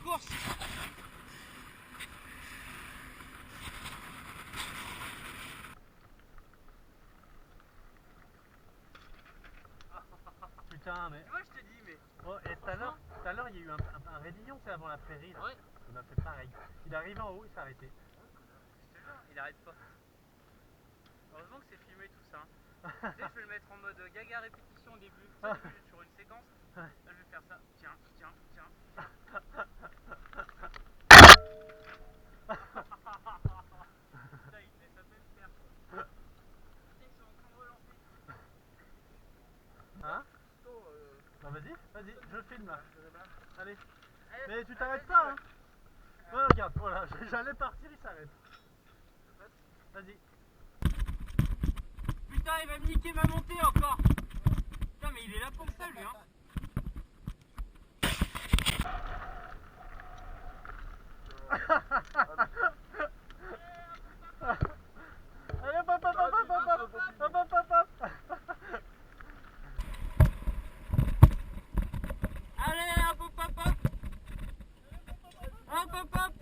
course. Putain, mais. Tu vois, je te dis, mais. Oh, et tout à l'heure, il y a eu un raidillon, c'est avant la prairie là. Ouais. Il m'a fait pareil. Il est arrivé en haut, il s'est arrêté. Je te jure, il arrête pas. Heureusement que c'est filmé tout ça. Tu sais, je vais le mettre en mode gaga répétition au début. Tu sais, au début, sur une séquence. Là, je vais faire ça. Tiens, tiens, tiens, tiens. Putain, il te laisse à peine faire quoi. Putain, ils sont en train de relancer. Hein? Bah vas-y, je filme là. Allez. Allez, Mais tu t'arrêtes vas-y, pas, hein? Ouais, regarde, voilà, j'allais partir, il s'arrête. Vas-y. Putain, il va me niquer ma montée encore. Putain, mais il est là pour ça lui, hein. Allez, hop, hop, hop, hop, hop, hop, hop, hop, hop, hop. Allez, hop, hop, hop, hop. Hop, hop, hop.